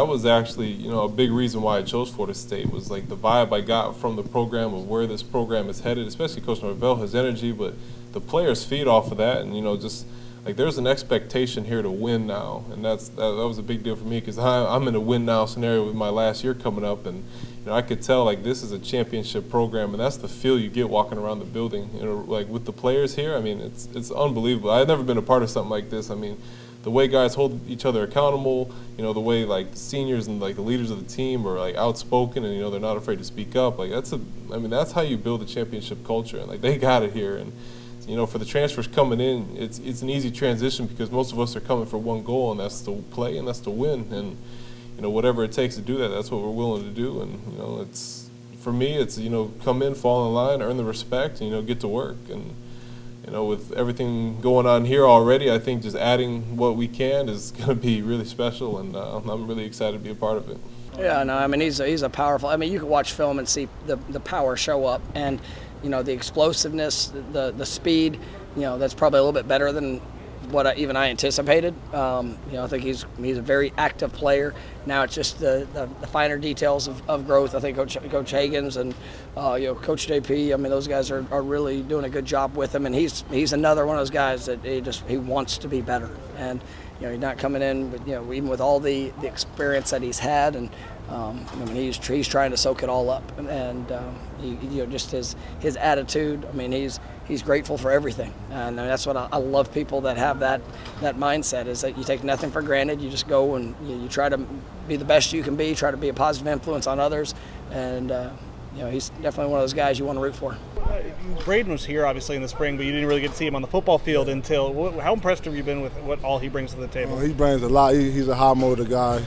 That was actually, a big reason why I chose Florida State was like the vibe I got from the program of where this program is headed, especially Coach Norvell, his energy, but the players feed off of that, and just like there's an expectation here to win now, and that was a big deal for me because I'm in a win now scenario with my last year coming up, and I could tell like this is a championship program, and that's the feel you get walking around the building. Like with the players here, I mean it's unbelievable. I've never been a part of something like this. I mean, the way guys hold each other accountable, the way like seniors and like the leaders of the team are like outspoken and they're not afraid to speak up. Like that's how you build a championship culture, and like they got it here. And for the transfers coming in, it's an easy transition because most of us are coming for one goal, and that's to play and that's to win. And whatever it takes to do that, that's what we're willing to do. And it's for me, it's come in, fall in line, earn the respect, and get to work. And with everything going on here already, I think just adding what we can is going to be really special, and I'm really excited to be a part of it. Yeah, no, I mean he's a powerful. I mean you can watch film and see the power show up, and the explosiveness, the speed. That's probably a little bit better than what I anticipated. I think he's a very active player. Now it's just the finer details of growth. I think Coach Hagens and Coach JP. I mean those guys are really doing a good job with him, and he's another one of those guys that he wants to be better. And he's not coming in with even with all the experience that he's had, and I mean he's trying to soak it all up, and just his attitude. I mean he's grateful for everything, and that's what I love. People that have that mindset is that you take nothing for granted. You just go and you try to be the best you can be, try to be a positive influence on others, and he's definitely one of those guys you want to root for. Braden was here obviously in the spring, but you didn't really get to see him on the football field until. How impressed have you been with what all he brings to the table? He brings a lot. He's a high motor guy.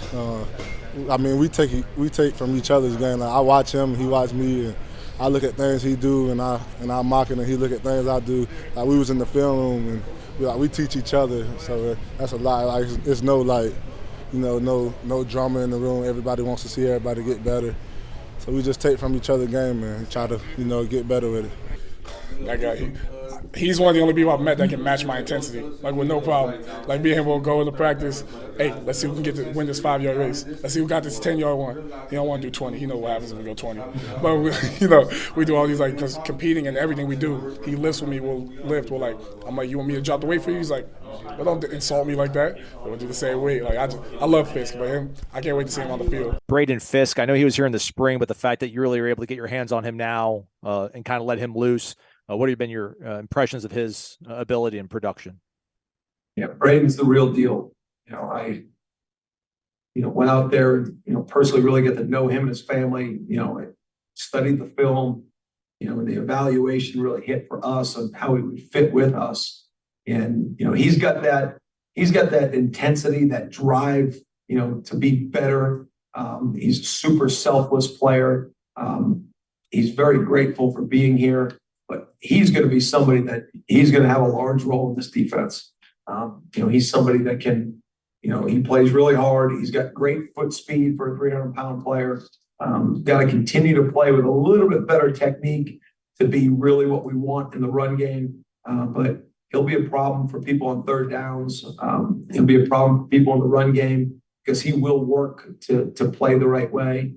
I mean, we take from each other's game. Like, I watch him, he watch me, and I look at things he do, and I mock it, and he look at things I do. Like we was in the film room, and we teach each other. So that's a lot. Like it's no drama in the room. Everybody wants to see everybody get better. So we just take from each other's game and try to get better with it. That guy, he's one of the only people I've met that can match my intensity, like with no problem. Like being able to go into practice, hey, let's see who can win this 5-yard race. Let's see who got this 10-yard one. He don't want to do 20. He know what happens if we go 20. But we do all these because competing and everything we do. He lifts with me, we'll lift. I'm like, you want me to drop the weight for you? He's like, well, don't insult me like that. We'll do the same weight. Like I love Fiske, but I can't wait to see him on the field. Braden Fiske, I know he was here in the spring, but the fact that you really were able to get your hands on him now and kind of let him loose. What have been your impressions of his ability and production? Yeah, Braden's the real deal. I went out there, personally really get to know him and his family. I studied the film. The evaluation really hit for us on how he would fit with us. And he's got that intensity, that drive, to be better. He's a super selfless player. He's very grateful for being here. But he's going to be somebody that he's going to have a large role in this defense. He's somebody that can, he plays really hard. He's got great foot speed for a 300-pound player. Got to continue to play with a little bit better technique to be really what we want in the run game. But he'll be a problem for people on third downs. He'll be a problem for people in the run game because he will work to play the right way.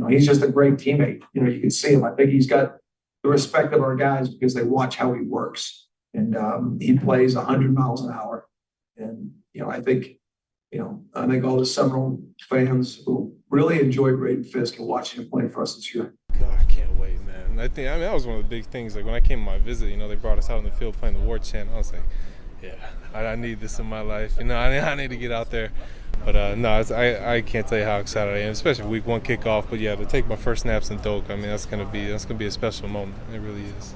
He's just a great teammate. You can see him. I think he's got the respect of our guys because they watch how he works, and he plays 100 miles an hour. And I think all the Seminole fans will really enjoy Braden Fiske and watching him play for us this year. God, I can't wait, man. I mean that was one of the big things. Like when I came on my visit, they brought us out in the field playing the Warchant. I was like, yeah, I need this in my life. I need to get out there. But I can't tell you how excited I am, especially week 1 kickoff. But yeah, to take my first snaps in Doak, I mean that's gonna be a special moment. It really is.